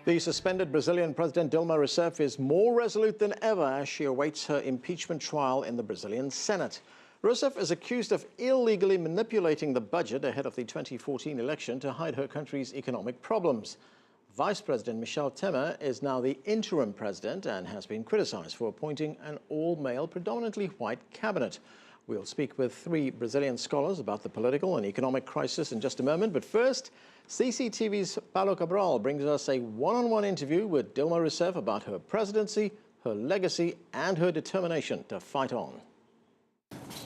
The suspended Brazilian President Dilma Rousseff is more resolute than ever as she awaits her impeachment trial in the Brazilian Senate. Rousseff is accused of illegally manipulating the budget ahead of the 2014 election to hide her country's economic problems. Vice President Michel Temer is now the interim president and has been criticized for appointing an all-male, predominantly white cabinet. We'll speak with three Brazilian scholars about the political and economic crisis in just a moment. But first, CCTV's Paulo Cabral brings us a one-on-one interview with Dilma Rousseff about her presidency, her legacy, and her determination to fight on.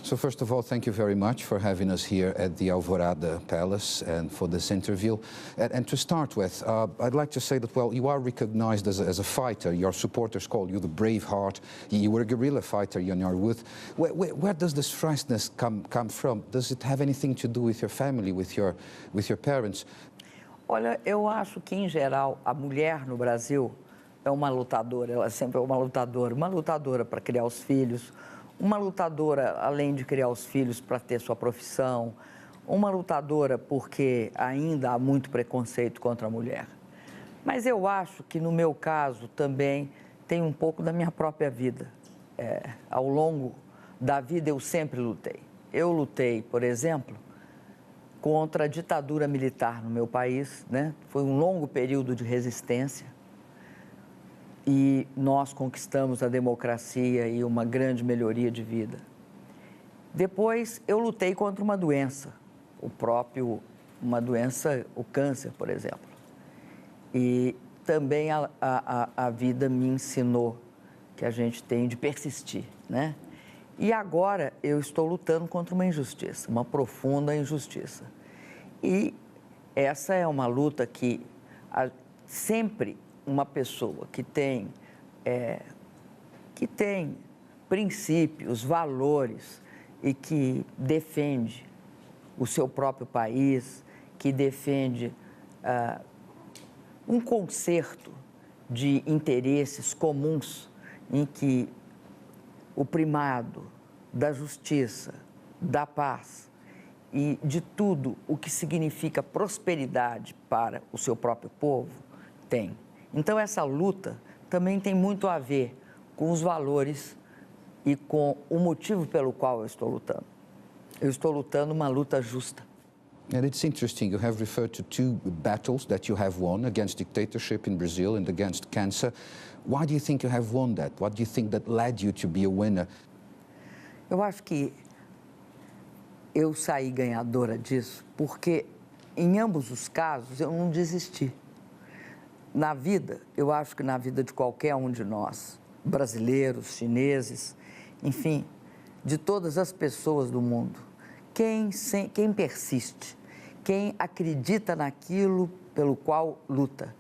So first of all, thank you very much for having us here at the Alvorada Palace and for this interview. And to start with, I'd like to say that, well, you are recognized as a fighter. Your supporters call you the brave heart. You were a guerrilla fighter in your youth. Where does this freshness come from? Does it have anything to do with your family, with your parents? Olha, eu acho que, em geral, a mulher no Brasil é uma lutadora. Ela sempre é uma lutadora para criar os filhos, uma lutadora, além de criar os filhos, para ter sua profissão, uma lutadora porque ainda há muito preconceito contra a mulher. Mas eu acho que, no meu caso, também tem um pouco da minha própria vida. Ao longo da vida, eu sempre lutei. Eu lutei, por exemplo, contra a ditadura militar no meu país, né? Foi um longo período de resistência. E nós conquistamos a democracia e uma grande melhoria de vida. Depois, eu lutei contra uma doença, uma doença, o câncer, por exemplo. E também a vida me ensinou que a gente tem de persistir, né? E agora eu estou lutando contra uma injustiça, uma profunda injustiça. E essa é uma luta que sempre uma pessoa que tem princípios, valores e que defende o seu próprio país, que defende um concerto de interesses comuns em que o primado da justiça, da paz e de tudo o que significa prosperidade para o seu próprio povo tem. Então, essa luta também tem muito a ver com os valores e com o motivo pelo qual eu estou lutando. Eu estou lutando uma luta justa. And it's interesting, you have referred to two battles that you have won against dictatorship in Brazil and against cancer. Why do you think you have won that? What do you think that led you to be a winner? Eu acho que eu saí ganhadora disso porque, em ambos os casos, eu não desisti. Na vida, eu acho que na vida de qualquer um de nós, brasileiros, chineses, enfim, de todas as pessoas do mundo, quem persiste, quem acredita naquilo pelo qual luta,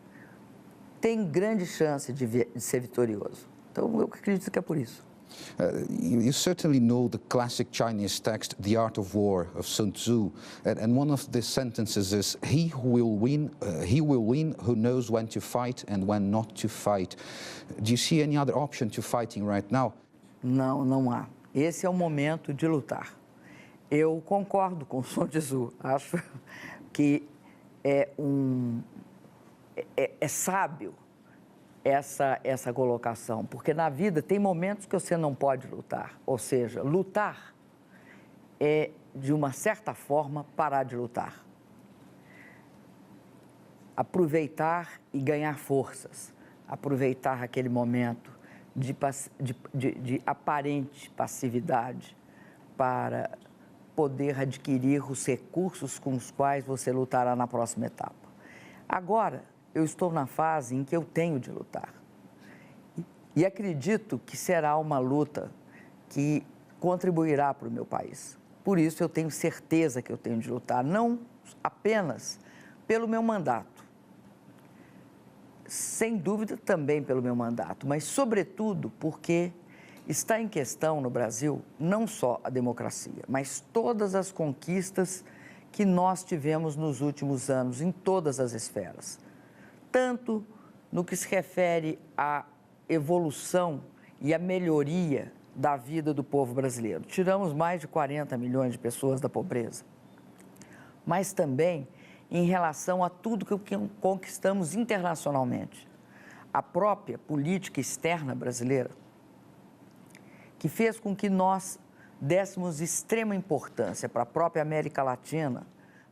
tem grande chance de ser vitorioso. Então, eu acredito que é por isso. You certainly know the classic Chinese text, The Art of War, of Sun Tzu, and one of the sentences is, he will win who knows when to fight and when not to fight. Do you see any other option to fighting right now? Não, não há. Esse é o momento de lutar. Eu concordo com Sun Tzu. Acho que é sábio essa colocação, porque na vida tem momentos que você não pode lutar, ou seja, lutar é, de uma certa forma, parar de lutar. Aproveitar e ganhar forças, aproveitar aquele momento de aparente passividade para poder adquirir os recursos com os quais você lutará na próxima etapa. Agora, eu estou na fase em que eu tenho de lutar. E acredito que será uma luta que contribuirá para o meu país. Por isso, eu tenho certeza que eu tenho de lutar, não apenas pelo meu mandato, sem dúvida também pelo meu mandato, mas, sobretudo, porque está em questão no Brasil não só a democracia, mas todas as conquistas que nós tivemos nos últimos anos, em todas as esferas. Tanto no que se refere à evolução e à melhoria da vida do povo brasileiro. Tiramos mais de 40 milhões de pessoas da pobreza. Mas também em relação a tudo que conquistamos internacionalmente. A própria política externa brasileira, que fez com que nós dessemos extrema importância para a própria América Latina,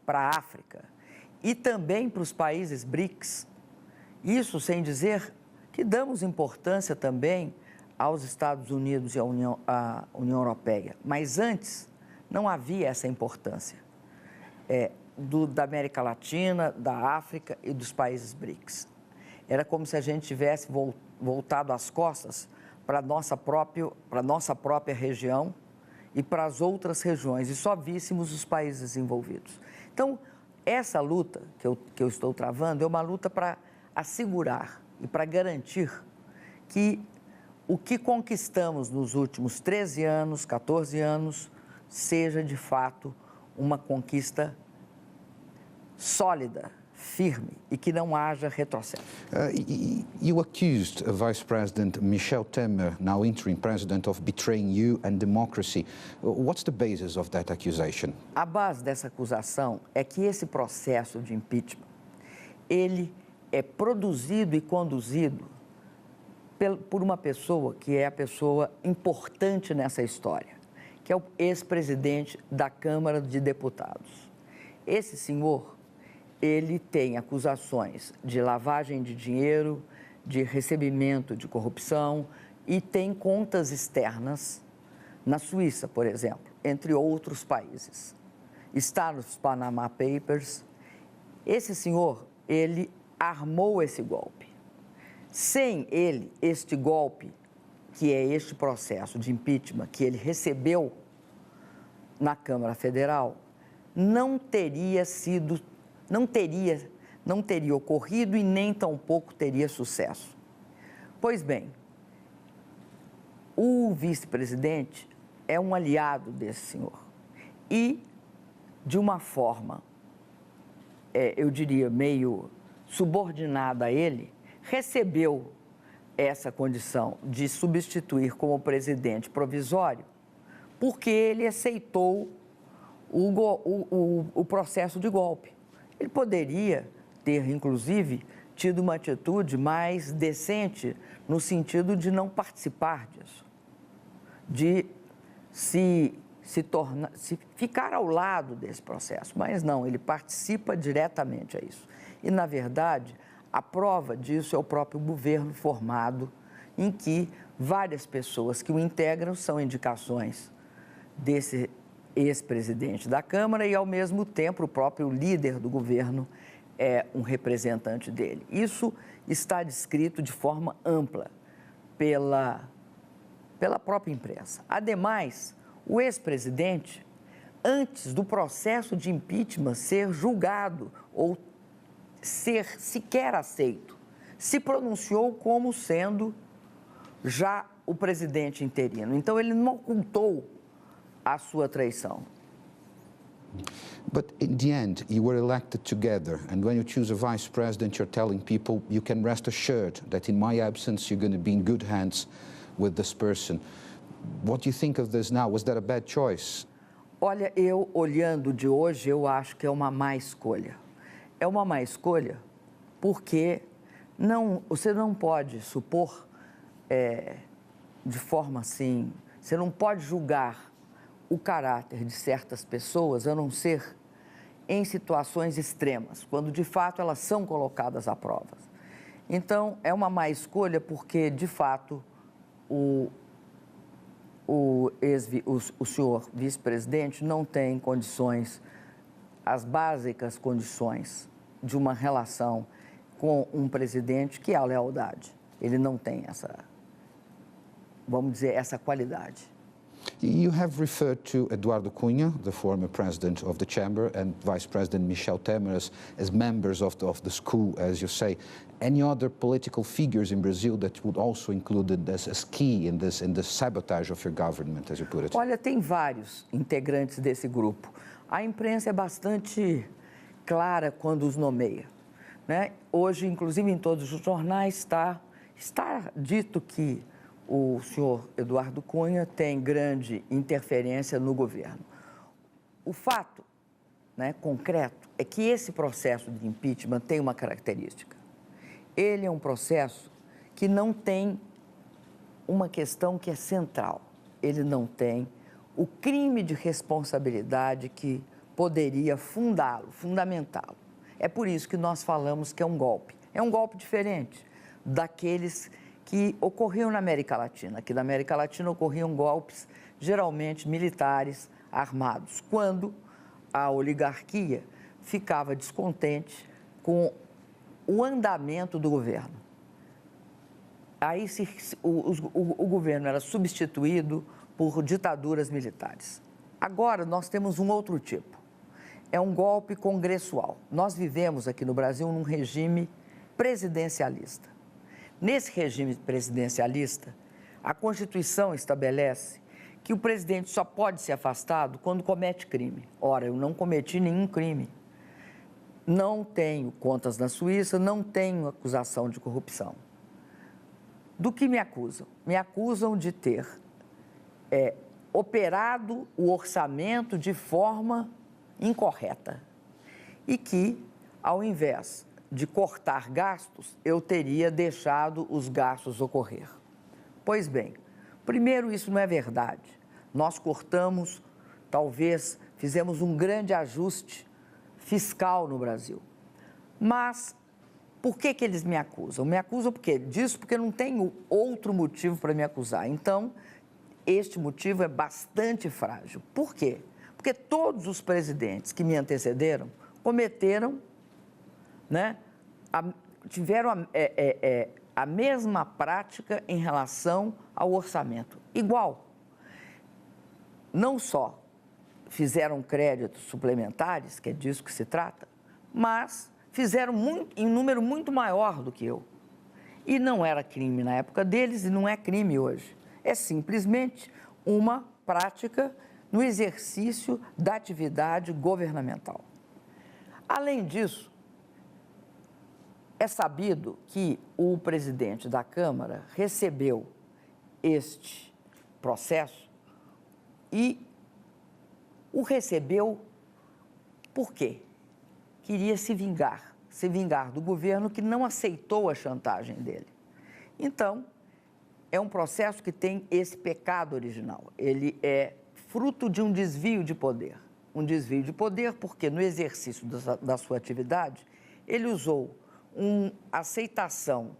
para a África e também para os países BRICS. Isso sem dizer que damos importância também aos Estados Unidos e à União Europeia. Mas antes não havia essa importância da América Latina, da África e dos países BRICS. Era como se a gente tivesse voltado as costas para a nossa própria região e para as outras regiões, e só víssemos os países envolvidos. Então, essa luta que eu estou travando é uma luta para assegurar e para garantir que o que conquistamos nos últimos 13 anos, 14 anos, seja de fato uma conquista sólida, firme e que não haja retrocesso. You accused Vice President Michel Temer, now interim president, of betraying you and democracy. What's the basis of that accusation? A base dessa acusação é que esse processo de impeachment, ele é produzido e conduzido por uma pessoa que é a pessoa importante nessa história, que é o ex-presidente da Câmara de Deputados. Esse senhor, ele tem acusações de lavagem de dinheiro, de recebimento de corrupção e tem contas externas na Suíça, por exemplo, entre outros países. Está nos Panama Papers. Esse senhor, ele armou esse golpe. Sem ele, este golpe, que é este processo de impeachment que ele recebeu na Câmara Federal, não teria ocorrido e nem tampouco teria sucesso. Pois bem, o vice-presidente é um aliado desse senhor e, de uma forma, eu diria, meio subordinada a ele, recebeu essa condição de substituir como presidente provisório porque ele aceitou o processo de golpe. Ele poderia ter, inclusive, tido uma atitude mais decente no sentido de não participar disso, de se ficar ao lado desse processo. Mas não, ele participa diretamente a isso. E, na verdade, a prova disso é o próprio governo formado, em que várias pessoas que o integram são indicações desse ex-presidente da Câmara e, ao mesmo tempo, o próprio líder do governo é um representante dele. Isso está descrito de forma ampla pela própria imprensa. Ademais, o ex-presidente, antes do processo de impeachment ser julgado ou ser sequer aceito, se pronunciou como sendo já o presidente interino. Então, ele não ocultou a sua traição. But in the end, you were elected together, and when you choose a vice president, you're telling people you can rest assured that in my absence, you're going to be in good hands with this person. What do you think of this now? Was that a bad choice? Olha, eu olhando de hoje, eu acho que é uma má escolha. É uma má escolha porque você não pode supor de forma assim, você não pode julgar o caráter de certas pessoas, a não ser em situações extremas, quando de fato elas são colocadas à prova. Então, é uma má escolha porque, de fato, o senhor vice-presidente não tem condições, as básicas condições de uma relação com um presidente que é a lealdade. Ele não tem essa, vamos dizer, essa qualidade. You have referred to Eduardo Cunha, the former president of the chamber, and Vice President Michel Temer as members of the school, as you say. Any other political figures in Brazil that would also included as key in this sabotage of your government, as you put it? Olha, tem vários integrantes desse grupo. A imprensa é bastante clara quando os nomeia, né? Hoje, inclusive, em todos os jornais está dito que o senhor Eduardo Cunha tem grande interferência no governo. O fato né, concreto, é que esse processo de impeachment tem uma característica. Ele é um processo que não tem uma questão que é central. Ele não tem o crime de responsabilidade que poderia fundamentá-lo. É por isso que nós falamos que é um golpe. É um golpe diferente daqueles que ocorriam na América Latina. Aqui na América Latina ocorriam golpes, geralmente militares, armados, quando a oligarquia ficava descontente com o andamento do governo. Aí o governo era substituído por ditaduras militares. Agora nós temos um outro tipo. É um golpe congressual. Nós vivemos aqui no Brasil num regime presidencialista. Nesse regime presidencialista, a Constituição estabelece que o presidente só pode ser afastado quando comete crime. Ora, eu não cometi nenhum crime. Não tenho contas na Suíça, não tenho acusação de corrupção. Do que me acusam? Me acusam de ter operado o orçamento de forma incorreta e que, ao invés de cortar gastos, eu teria deixado os gastos ocorrer. Pois bem, primeiro, isso não é verdade. Nós cortamos, talvez, fizemos um grande ajuste fiscal no Brasil. Mas por que eles me acusam? Me acusam porque não tenho outro motivo para me acusar. Então, este motivo é bastante frágil. Por quê? Porque todos os presidentes que me antecederam cometeram, né, tiveram a mesma prática em relação ao orçamento. Igual. Não só fizeram créditos suplementares, que é disso que se trata, mas fizeram em número muito maior do que eu. E não era crime na época deles e não é crime hoje. É simplesmente uma prática no exercício da atividade governamental. Além disso, é sabido que o presidente da Câmara recebeu este processo e o recebeu por quê? Queria se vingar do governo que não aceitou a chantagem dele. Então, é um processo que tem esse pecado original. Ele é fruto de um desvio de poder. Um desvio de poder porque, no exercício da sua atividade, ele usou uma aceitação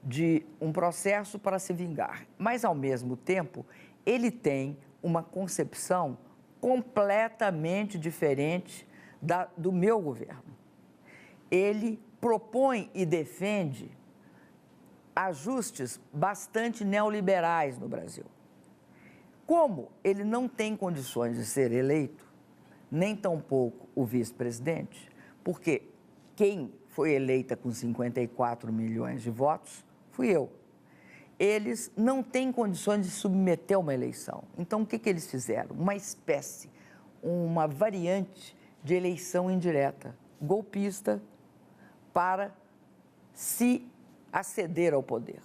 de um processo para se vingar. Mas, ao mesmo tempo, ele tem uma concepção completamente diferente do meu governo. Ele propõe e defende ajustes bastante neoliberais no Brasil. Como ele não tem condições de ser eleito, nem tampouco o vice-presidente, porque quem foi eleita com 54 milhões de votos fui eu. Eles não têm condições de submeter uma eleição. Então, o que eles fizeram? Uma variante de eleição indireta, golpista, para se aceder ao poder.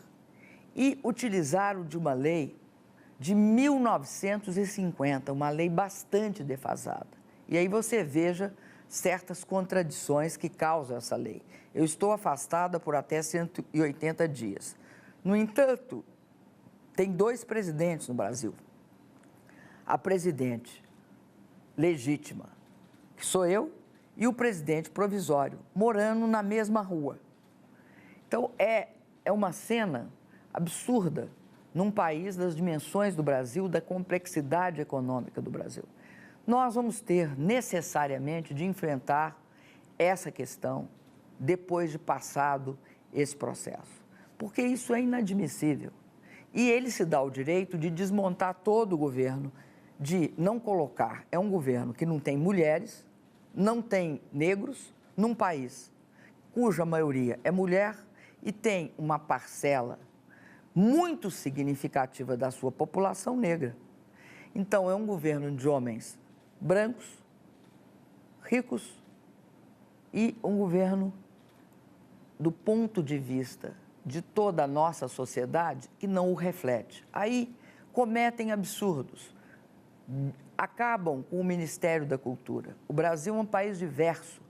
E utilizaram de uma lei de 1950, uma lei bastante defasada. E aí você veja certas contradições que causam essa lei. Eu estou afastada por até 180 dias. No entanto, tem 2 presidentes no Brasil. A presidente legítima, que sou eu, e o presidente provisório, morando na mesma rua. Então, é uma cena absurda num país das dimensões do Brasil, da complexidade econômica do Brasil. Nós vamos ter necessariamente de enfrentar essa questão depois de passado esse processo, porque isso é inadmissível. E ele se dá o direito de desmontar todo o governo, de não colocar, é um governo que não tem mulheres, não tem negros, num país cuja maioria é mulher e tem uma parcela muito significativa da sua população negra. Então, é um governo de homens brancos, ricos e um governo, do ponto de vista de toda a nossa sociedade, que não o reflete. Aí cometem absurdos. acabam com o Ministério da Cultura. O Brasil é um país diverso.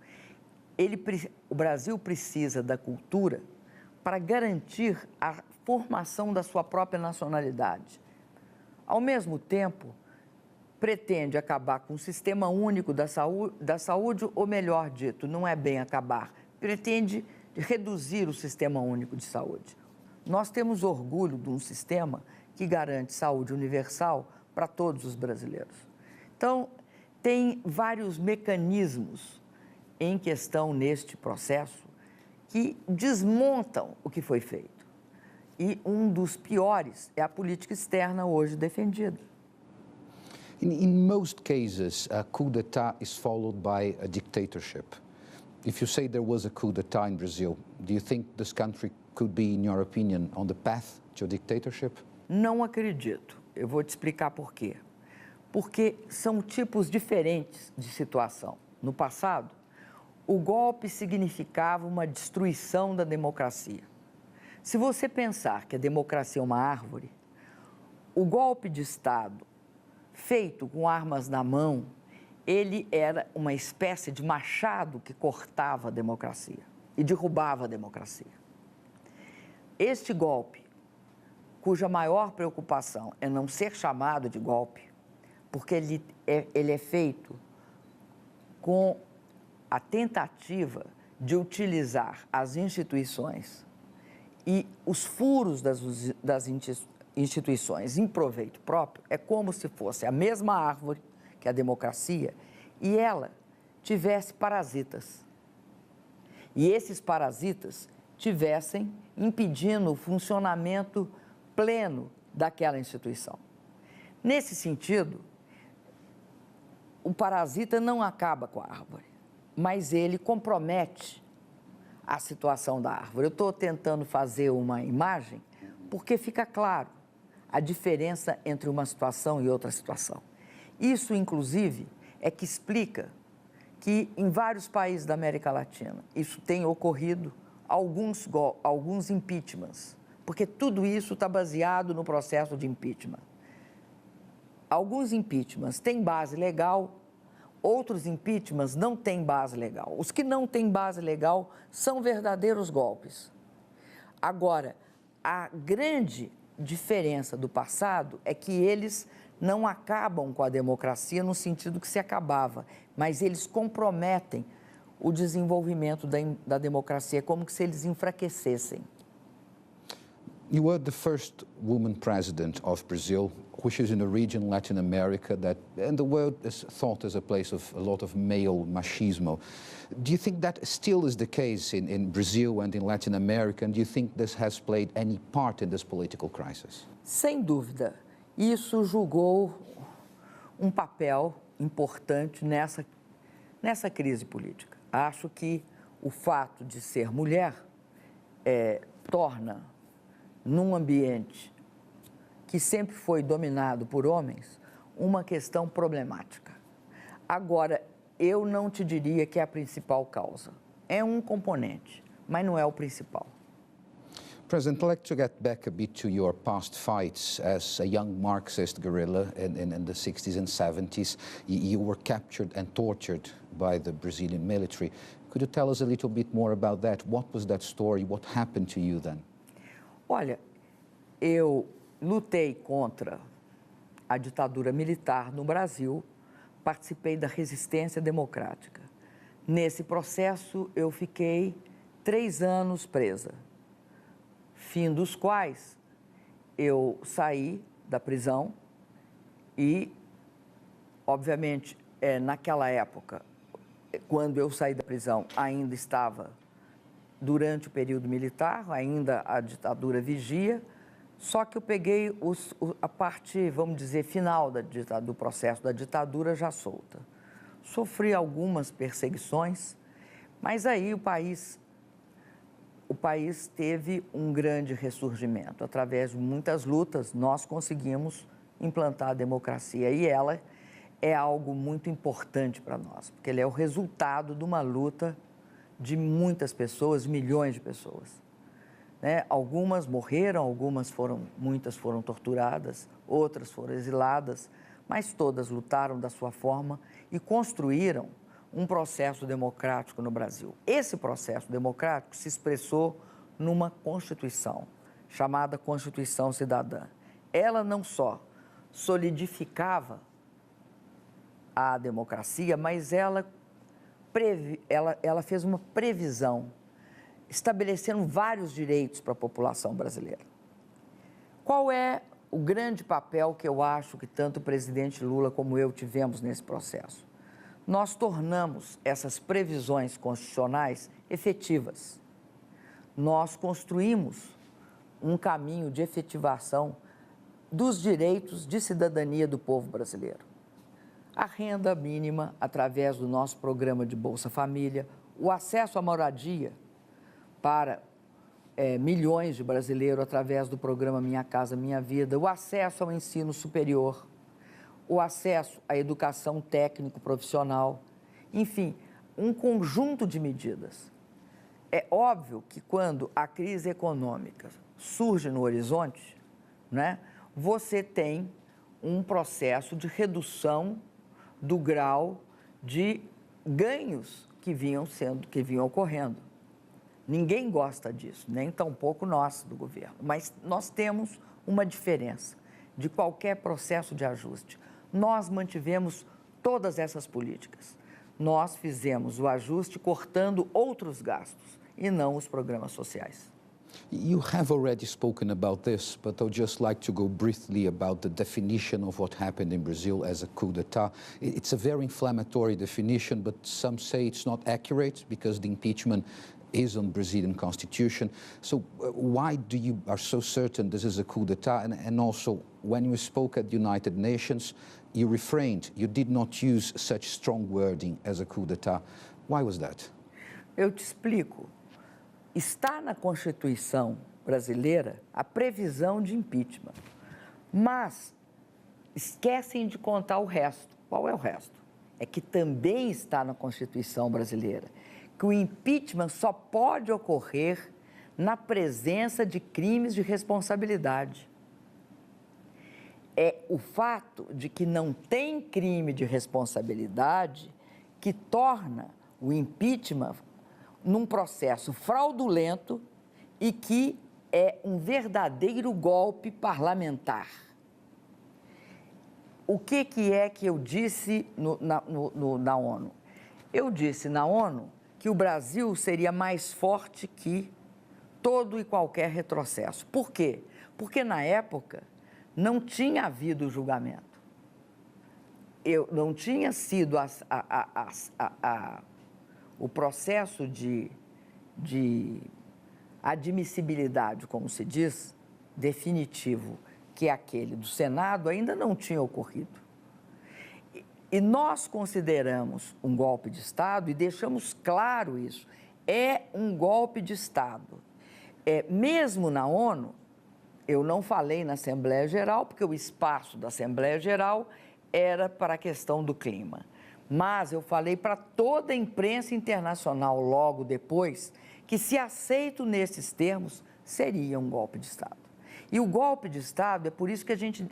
O Brasil precisa da cultura para garantir a formação da sua própria nacionalidade. Ao mesmo tempo, pretende acabar com o Sistema Único da Saúde, ou melhor dito, não é bem acabar, pretende reduzir o Sistema Único de Saúde. Nós temos orgulho de um sistema que garante saúde universal para todos os brasileiros. Então, tem vários mecanismos em questão neste processo que desmontam o que foi feito. E um dos piores é a política externa hoje defendida. In most cases, a coup d'etat is followed by a dictatorship. If you say there was a coup d'etat in Brazil, do you think this country could be, in your opinion, on the path to a dictatorship? Não acredito. Eu vou te explicar por quê. Porque são tipos diferentes de situação. No passado, o golpe significava uma destruição da democracia. Se você pensar que a democracia é uma árvore, o golpe de Estado, feito com armas na mão, ele era uma espécie de machado que cortava a democracia e derrubava a democracia. Este golpe, cuja maior preocupação é não ser chamado de golpe, porque ele é feito com a tentativa de utilizar as instituições e os furos das instituições em proveito próprio, é como se fosse a mesma árvore que a democracia e ela tivesse parasitas. E esses parasitas tivessem impedindo o funcionamento pleno daquela instituição. Nesse sentido, o parasita não acaba com a árvore, mas ele compromete a situação da árvore. Eu estou tentando fazer uma imagem porque fica claro a diferença entre uma situação e outra situação. Isso, inclusive, é que explica que em vários países da América Latina isso tem ocorrido alguns impeachments, porque tudo isso está baseado no processo de impeachment. Alguns impeachments têm base legal, outros impeachments não têm base legal. Os que não têm base legal são verdadeiros golpes. Agora, a grande diferença do passado é que eles não acabam com a democracia no sentido que se acabava, mas eles comprometem o desenvolvimento da democracia, como se eles enfraquecessem. You were the first woman president of Brazil, which is in a region, Latin America, that and the world is thought as a place of a lot of male machismo. Do you think that still is the case in Brazil and in Latin America? And do you think this has played any part in this political crisis? Sem dúvida. Isso jogou um papel importante nessa crise política. Acho que o fato de ser mulher torna, num ambiente que sempre foi dominado por homens, uma questão problemática. Agora, eu não te diria que é a principal causa. É um componente, mas não é o principal. President, I'd like to get back a bit to your past fights as a young Marxist guerrilla in the 60s and 70s. You were captured and tortured by the Brazilian military. Could you tell us a little bit more about that? What was that story? What happened to you then? Olha, eu lutei contra a ditadura militar no Brasil, participei da resistência democrática. Nesse processo, eu fiquei 3 anos presa, fim dos quais eu saí da prisão e, obviamente, naquela época, quando eu saí da prisão, ainda estava durante o período militar, ainda a ditadura vigia, só que eu peguei a parte, vamos dizer, final do processo da ditadura já solta. Sofri algumas perseguições, mas aí o país teve um grande ressurgimento. Através de muitas lutas, nós conseguimos implantar a democracia e ela é algo muito importante para nós, porque ela é o resultado de uma luta de muitas pessoas, milhões de pessoas. Né? Algumas morreram, muitas foram torturadas, outras foram exiladas, mas todas lutaram da sua forma e construíram um processo democrático no Brasil. Esse processo democrático se expressou numa Constituição, chamada Constituição Cidadã. Ela não só solidificava a democracia, mas ela fez uma previsão, estabelecendo vários direitos para a população brasileira. Qual é o grande papel que eu acho que tanto o presidente Lula como eu tivemos nesse processo? Nós tornamos essas previsões constitucionais efetivas. Nós construímos um caminho de efetivação dos direitos de cidadania do povo brasileiro. A renda mínima, através do nosso programa de Bolsa Família, o acesso à moradia para milhões de brasileiros através do programa Minha Casa Minha Vida, o acesso ao ensino superior, o acesso à educação técnico-profissional, enfim, um conjunto de medidas. É óbvio que quando a crise econômica surge no horizonte, né, você tem um processo de redução do grau de ganhos que vinham ocorrendo. Ninguém gosta disso, nem tampouco nós do governo, mas nós temos uma diferença de qualquer processo de ajuste. Nós mantivemos todas essas políticas. Nós fizemos o ajuste cortando outros gastos e não os programas sociais. You have already spoken about this, but I'd just like to go briefly about the definition of what happened in Brazil as a coup d'etat. It's a very inflammatory definition, but some say it's not accurate because the impeachment is on Brazilian constitution. So why do you are so certain this is a coup d'etat? And also, when you spoke at the United Nations, you refrained. You did not use such strong wording as a coup d'etat. Why was that? Eu te explico. Está na Constituição brasileira a previsão de impeachment, mas esquecem de contar o resto. Qual é o resto? É que também está na Constituição brasileira que o impeachment só pode ocorrer na presença de crimes de responsabilidade. É o fato de que não tem crime de responsabilidade que torna o impeachment num processo fraudulento e que é um verdadeiro golpe parlamentar. O que é que eu disse na ONU? Eu disse na ONU que o Brasil seria mais forte que todo e qualquer retrocesso. Por quê? Porque na época não tinha havido julgamento. Não tinha sido o processo de admissibilidade, como se diz, definitivo, que é aquele do Senado, ainda não tinha ocorrido. E nós consideramos um golpe de Estado e deixamos claro isso. É um golpe de Estado. Mesmo na ONU, eu não falei na Assembleia Geral, porque o espaço da Assembleia Geral era para a questão do clima. Mas eu falei para toda a imprensa internacional logo depois que, se aceito nesses termos, seria um golpe de Estado. E o golpe de Estado é por isso que a gente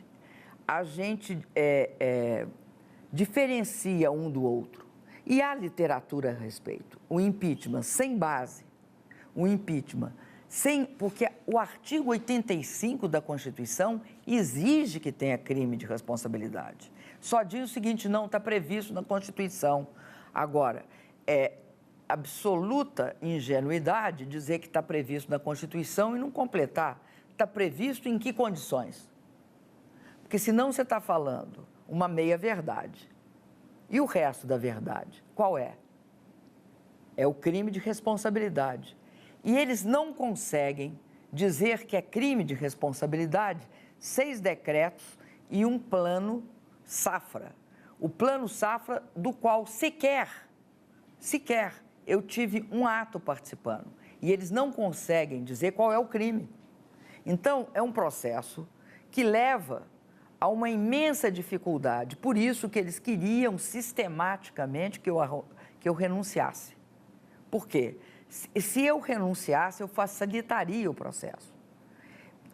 diferencia um do outro. E há literatura a respeito. O impeachment sem base, o impeachment porque o artigo 85 da Constituição exige que tenha crime de responsabilidade. Só diz o seguinte: não está previsto na Constituição. Agora, é absoluta ingenuidade dizer que está previsto na Constituição e não completar. Está previsto em que condições? Porque senão você está falando uma meia-verdade. E o resto da verdade, qual é? É o crime de responsabilidade. E eles não conseguem dizer que é crime de responsabilidade 6 decretos e um plano Safra. O plano Safra, do qual sequer eu tive um ato participando. E eles não conseguem dizer qual é o crime. Então, é um processo que leva a uma imensa dificuldade. Por isso que eles queriam sistematicamente que eu renunciasse. Por quê? Se eu renunciasse, eu facilitaria o processo.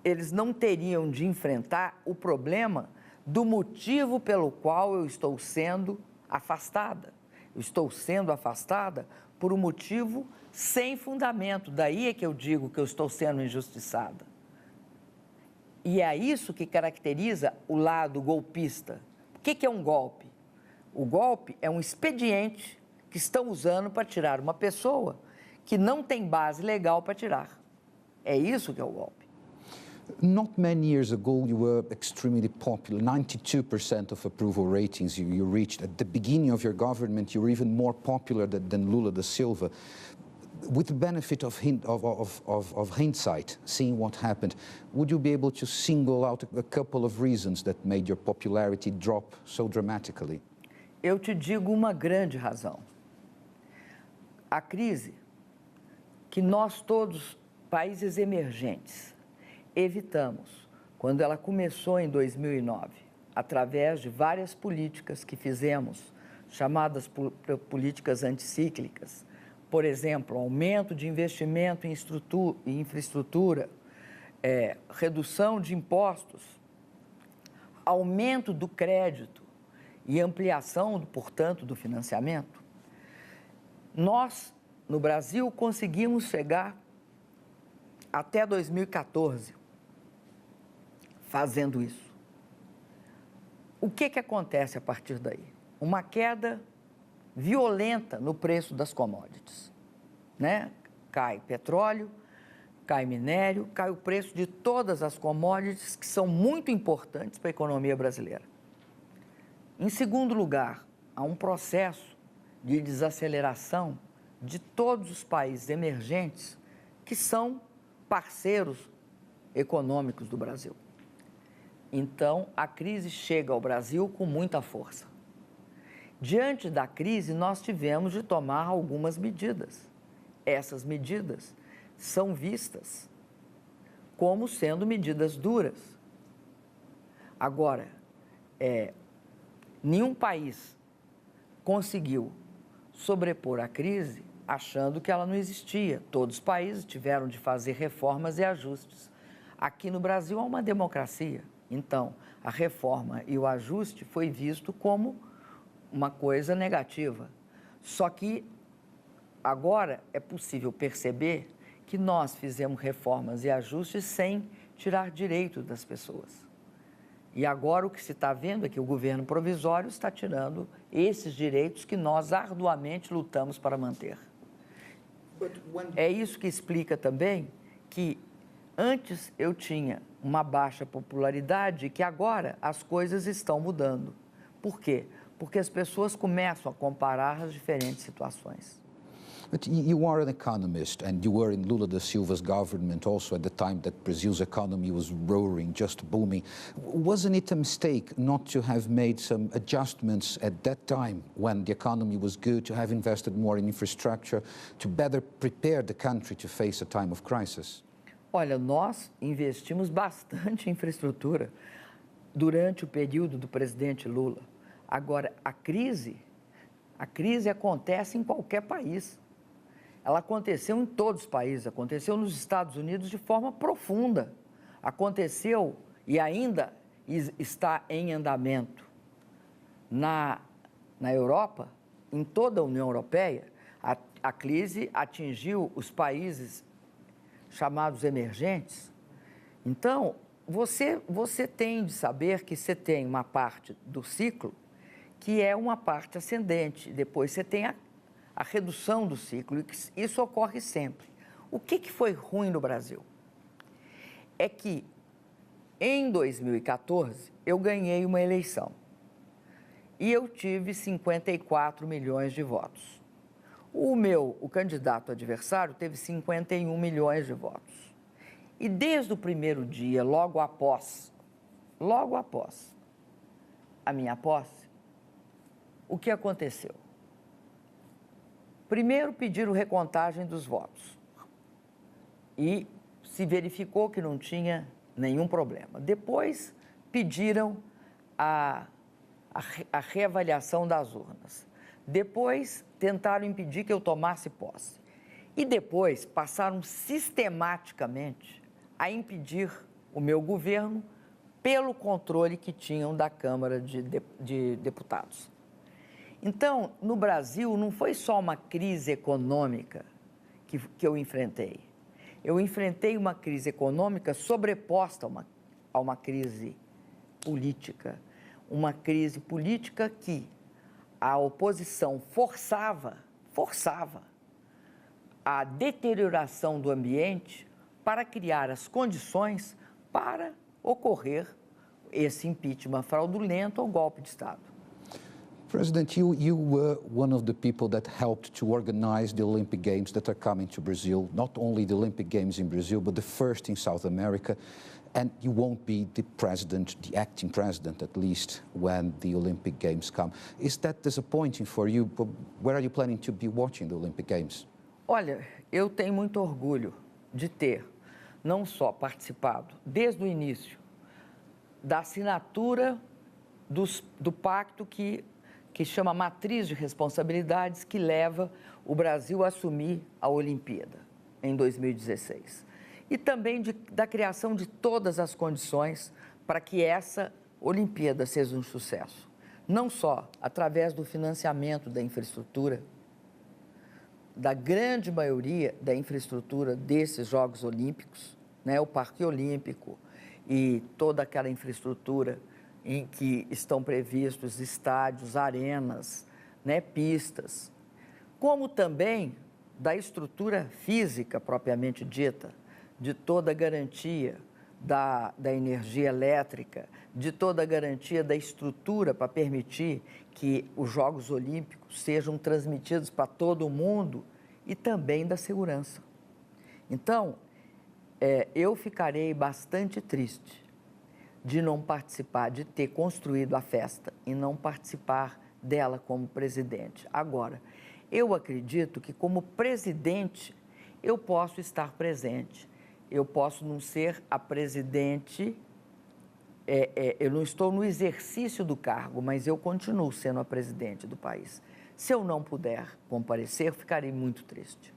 Eles não teriam de enfrentar o problema do motivo pelo qual eu estou sendo afastada. Eu estou sendo afastada por um motivo sem fundamento. Daí é que eu digo que eu estou sendo injustiçada. E é isso que caracteriza o lado golpista. O que é um golpe? O golpe é um expediente que estão usando para tirar uma pessoa que não tem base legal para tirar. É isso que é o golpe. Not many years ago, you were extremely popular. 92% of approval ratings you reached. At the beginning of your government, you were even more popular than Lula da Silva. With the benefit of hindsight, seeing what happened, would you be able to single out a couple of reasons that made your popularity drop so dramatically? Eu te digo uma grande razão. A crise que nós todos, países emergentes, evitamos quando ela começou em 2009, através de várias políticas que fizemos, chamadas políticas anticíclicas. Por exemplo, aumento de investimento em infraestrutura, redução de impostos, aumento do crédito e ampliação, portanto, do financiamento. Nós, no Brasil, conseguimos chegar até 2014 fazendo isso. O que acontece a partir daí? Uma queda violenta no preço das commodities, né? Cai petróleo, cai minério, cai o preço de todas as commodities que são muito importantes para a economia brasileira. Em segundo lugar, há um processo de desaceleração de todos os países emergentes que são parceiros econômicos do Brasil. Então, a crise chega ao Brasil com muita força. Diante da crise, nós tivemos de tomar algumas medidas. Essas medidas são vistas como sendo medidas duras. Agora, nenhum país conseguiu sobrepor a crise achando que ela não existia. Todos os países tiveram de fazer reformas e ajustes. Aqui no Brasil há uma democracia. Então, a reforma e o ajuste foi visto como uma coisa negativa. Só que agora é possível perceber que nós fizemos reformas e ajustes sem tirar direito das pessoas. E agora o que se está vendo é que o governo provisório está tirando esses direitos que nós arduamente lutamos para manter. É isso que explica também que antes eu tinha uma baixa popularidade e que agora as coisas estão mudando. Por quê? Porque as pessoas começam a comparar as diferentes situações. But you are an economist, and you were in Lula da Silva's government also at the time that Brazil's economy was roaring, just booming. Wasn't it a mistake not to have made some adjustments at that time when the economy was good, to have invested more in infrastructure, to better prepare the country to face a time of crisis? Olha, nós investimos bastante em infraestrutura durante o período do presidente Lula. Agora, a crise acontece em qualquer país. Ela aconteceu em todos os países, aconteceu nos Estados Unidos de forma profunda. Aconteceu e ainda está em andamento na Europa, em toda a União Europeia. A crise atingiu os países chamados emergentes. Então, você tem de saber que você tem uma parte do ciclo que é uma parte ascendente. Depois você tem a redução do ciclo, e isso ocorre sempre. O que foi ruim no Brasil? É que, em 2014, eu ganhei uma eleição e eu tive 54 milhões de votos. O candidato adversário teve 51 milhões de votos. E desde o primeiro dia, logo após a minha posse, o que aconteceu? Primeiro pediram recontagem dos votos e se verificou que não tinha nenhum problema. Depois pediram a reavaliação das urnas. Depois tentaram impedir que eu tomasse posse. E depois passaram sistematicamente a impedir o meu governo pelo controle que tinham da Câmara de Deputados. Então, no Brasil, não foi só uma crise econômica que eu enfrentei. Eu enfrentei uma crise econômica sobreposta a uma crise política. Uma crise política que a oposição forçava a deterioração do ambiente para criar as condições para ocorrer esse impeachment fraudulento ou golpe de Estado. President, you were one of the people that helped to organize the Olympic Games that are coming to Brazil, not only the Olympic Games in Brazil, but the first in South America. And you won't be the president, the acting president at least, when the Olympic Games come. Is that disappointing for you? Where are you planning to be watching the Olympic Games? Olha, eu tenho muito orgulho de ter não só participado, desde o início, da assinatura do pacto que chama Matriz de Responsabilidades, que leva o Brasil a assumir a Olimpíada em 2016. E também da criação de todas as condições para que essa Olimpíada seja um sucesso. Não só através do financiamento da infraestrutura, da grande maioria da infraestrutura desses Jogos Olímpicos, né, o Parque Olímpico e toda aquela infraestrutura em que estão previstos estádios, arenas, né, pistas, como também da estrutura física propriamente dita, de toda a garantia da energia elétrica, de toda a garantia da estrutura para permitir que os Jogos Olímpicos sejam transmitidos para todo o mundo e também da segurança. Então, eu ficarei bastante triste de não participar, de ter construído a festa e não participar dela como presidente. Agora, eu acredito que como presidente eu posso estar presente. Eu posso não ser a presidente, eu não estou no exercício do cargo, mas eu continuo sendo a presidente do país. Se eu não puder comparecer, eu ficarei muito triste.